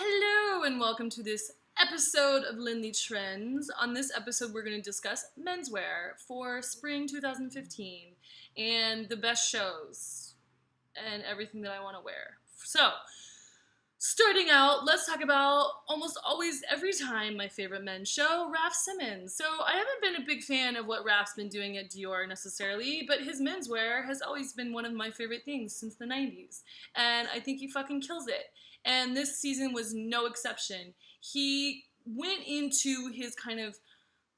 Hello and welcome to this episode of Lyndley Trends. On this episode we're going to discuss menswear for spring 2015 and the best shows and everything that I want to wear. So, starting out, let's talk about almost always every time my favorite men's show, Raf Simons. So I haven't been a big fan of what Raf's been doing at Dior necessarily, but his menswear has always been one of my favorite things since the 90s. And I think he fucking kills it. And this season was no exception. He went into his kind of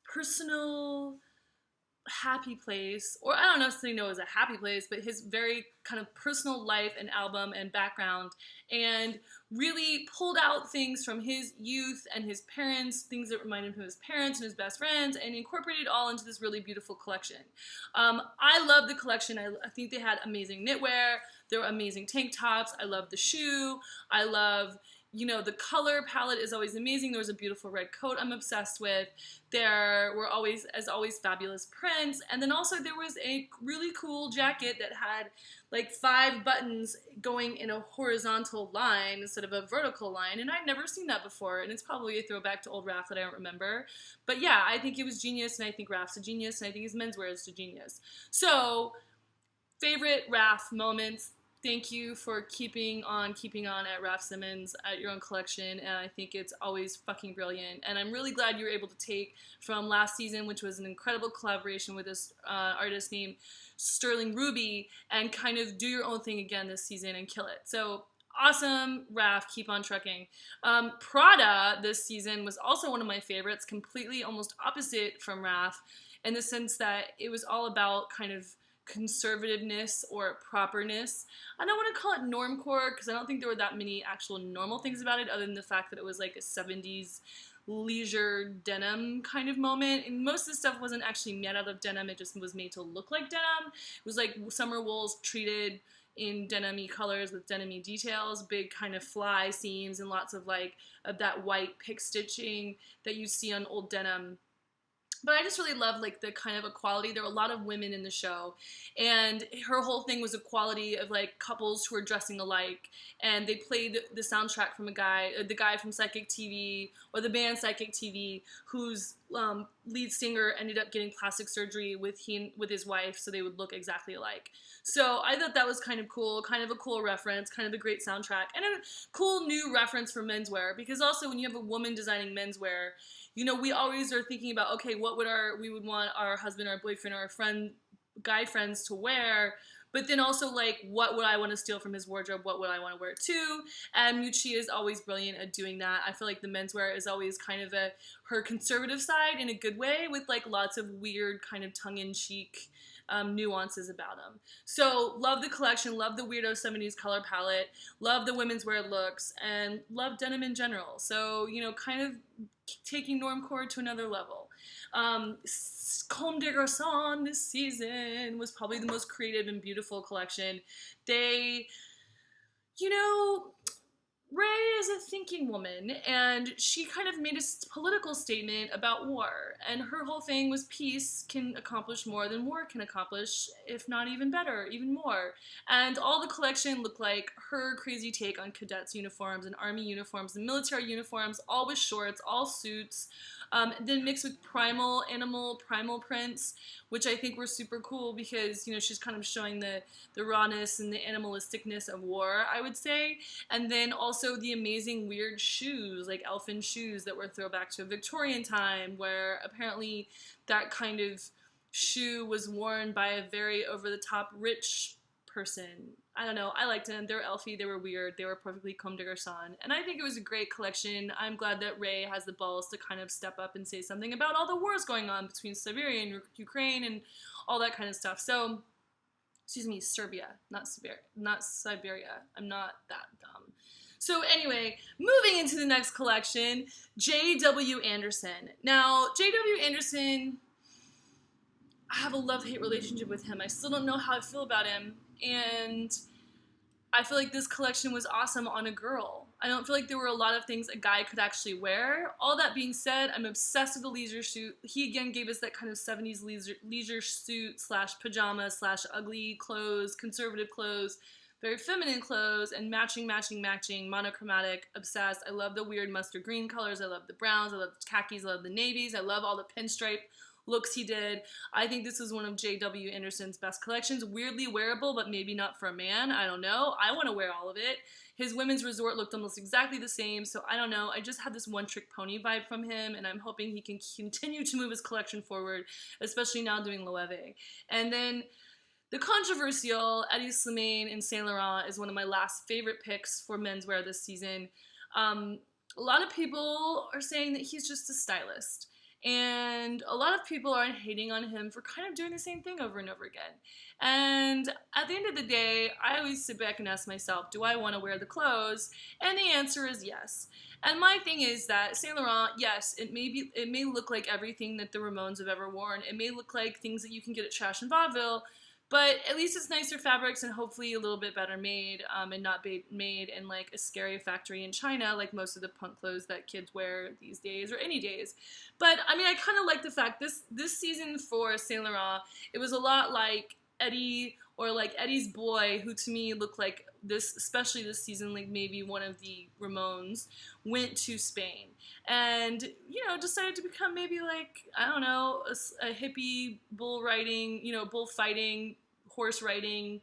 personal happy place, or I don't necessarily know as a happy place, but his very kind of personal life and album and background, and really pulled out things from his youth and his parents, things that reminded him of his parents and his best friends, and incorporated all into this really beautiful collection. I love the collection. I think they had amazing knitwear. There were amazing tank tops. I love the shoe. I love, the color palette is always amazing. There was a beautiful red coat I'm obsessed with. There were always fabulous prints. And then also there was a really cool jacket that had like 5 buttons going in a horizontal line instead of a vertical line. And I'd never seen that before. And it's probably a throwback to old Raf that I don't remember. But yeah, I think it was genius. And I think Raf's a genius. And I think his menswear is a genius. So, favorite Raf moments. Thank you for keeping on at Raf Simons at your own collection, and I think it's always fucking brilliant. And I'm really glad you were able to take from last season, which was an incredible collaboration with this artist named Sterling Ruby, and kind of do your own thing again this season and kill it. So awesome, Raf, keep on trucking. Prada this season was also one of my favorites, completely almost opposite from Raf, in the sense that it was all about kind of conservativeness or properness. I don't want to call it normcore because I don't think there were that many actual normal things about it other than the fact that it was like a 70s leisure denim kind of moment, and most of the stuff wasn't actually made out of denim. It just was made to look like denim. It was like summer wools treated in denim-y colors with denim-y details, big kind of fly seams, and lots of like of that white pick stitching that you see on old denim. But I just really loved like the kind of equality. There were a lot of women in the show, and her whole thing was equality of like couples who were dressing alike, and they played the soundtrack from the guy from Psychic TV, or the band Psychic TV, whose lead singer ended up getting plastic surgery with his wife, so they would look exactly alike. So I thought that was kind of cool, kind of a cool reference, kind of a great soundtrack, and a cool new reference for menswear, because also when you have a woman designing menswear, we always are thinking about, okay, what would we would want our husband, our boyfriend, or our guy friends to wear, but then also like, what would I want to steal from his wardrobe? What would I want to wear too? And Mucci is always brilliant at doing that. I feel like the menswear is always kind of her conservative side in a good way, with like lots of weird kind of tongue-in-cheek nuances about them. So love the collection, love the weirdo 70s color palette, love the women's wear looks, and love denim in general. So, kind of taking normcore to another level. Comme des Garçons this season was probably the most creative and beautiful collection. They, Ray is a thinking woman, and she kind of made a political statement about war, and her whole thing was peace can accomplish more than war can accomplish, if not even better, even more. And all the collection looked like her crazy take on cadets uniforms and army uniforms and military uniforms, all with shorts, all suits, then mixed with primal prints, which I think were super cool because, she's kind of showing the rawness and the animalisticness of war, I would say. And then also the amazing weird shoes, like elfin shoes that were throwback to a Victorian time, where apparently that kind of shoe was worn by a very over-the-top rich person. I don't know. I liked them. They were elfy. They were weird. They were perfectly Comme des Garçons. And I think it was a great collection. I'm glad that Ray has the balls to kind of step up and say something about all the wars going on between Siberia and Ukraine and all that kind of stuff. So, Serbia, not Siberia. I'm not that dumb. So anyway, moving into the next collection, J.W.ANDERSON. Now, J.W.ANDERSON, I have a love-hate relationship with him. I still don't know how I feel about him, and I feel like this collection was awesome on a girl. I don't feel like there were a lot of things a guy could actually wear. All that being said, I'm obsessed with the leisure suit. He again gave us that kind of 70s leisure suit / pajama / ugly clothes, conservative clothes very feminine clothes, and matching, monochromatic, obsessed. I love the weird mustard green colors. I love the browns. I love the khakis. I love the navies. I love all the pinstripe looks he did. I think this is one of J.W.ANDERSON's best collections. Weirdly wearable, but maybe not for a man. I don't know. I want to wear all of it. His women's resort looked almost exactly the same, so I don't know. I just had this one-trick pony vibe from him, and I'm hoping he can continue to move his collection forward, especially now doing Loewe. And then the controversial Eddie Slimane in Saint Laurent is one of my last favorite picks for menswear this season. A lot of people are saying that he's just a stylist. And a lot of people are hating on him for kind of doing the same thing over and over again. And at the end of the day, I always sit back and ask myself, do I want to wear the clothes? And the answer is yes. And my thing is that Saint Laurent, yes, it may look like everything that the Ramones have ever worn. It may look like things that you can get at Trash and Vaudeville, but at least it's nicer fabrics and hopefully a little bit better made, and not made in like a scary factory in China like most of the punk clothes that kids wear these days or any days. But I mean, I kind of like the fact this season for Saint Laurent, it was a lot like Eddie or like Eddie's boy, who to me looked like this, especially this season, like maybe one of the Ramones, went to Spain and, you know, decided to become maybe like, I don't know, a hippie bullfighting, horse riding,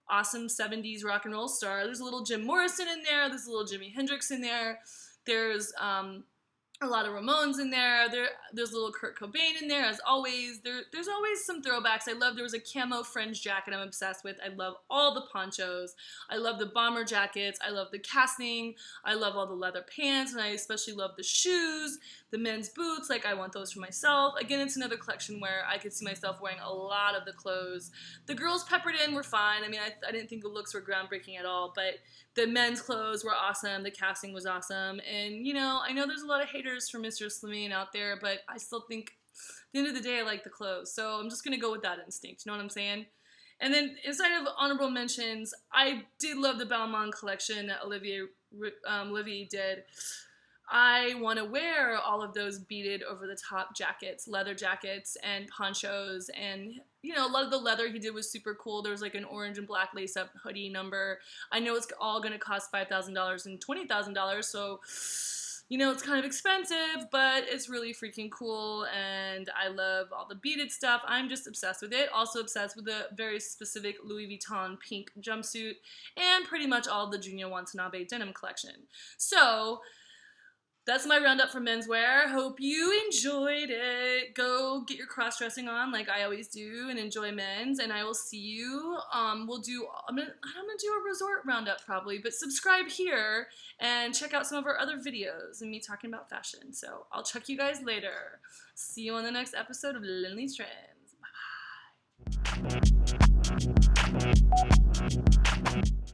awesome 70s rock and roll star. There's a little Jim Morrison in there. There's a little Jimi Hendrix in there. There's a lot of Ramones in there. There's a little Kurt Cobain in there, as always. There's always some throwbacks. There was a camo fringe jacket I'm obsessed with. I love all the ponchos. I love the bomber jackets. I love the casting. I love all the leather pants, and I especially love the shoes, the men's boots. Like, I want those for myself. Again, it's another collection where I could see myself wearing a lot of the clothes. The girls peppered in were fine. I mean, I didn't think the looks were groundbreaking at all, but the men's clothes were awesome. The casting was awesome. And, you know, I know there's a lot of haters for Mr. Slimane out there, but I still think at the end of the day, I like the clothes. So I'm just going to go with that instinct. You know what I'm saying? And then inside of honorable mentions, I did love the Balmain collection that Olivier did. I want to wear all of those beaded over-the-top jackets, leather jackets, and ponchos, and, you know, a lot of the leather he did was super cool. There was like an orange and black lace-up hoodie number. I know it's all going to cost $5,000 and $20,000, so, you know, it's kind of expensive, but it's really freaking cool, and I love all the beaded stuff. I'm just obsessed with it. Also obsessed with the very specific Louis Vuitton pink jumpsuit, and pretty much all the Junior Watanabe denim collection. So that's my roundup for menswear. Hope you enjoyed it. Go get your cross-dressing on like I always do and enjoy men's, and I will see you. I'm gonna do a resort roundup probably, but subscribe here and check out some of our other videos and me talking about fashion. So I'll check you guys later. See you on the next episode of Lyndley Trends. Bye.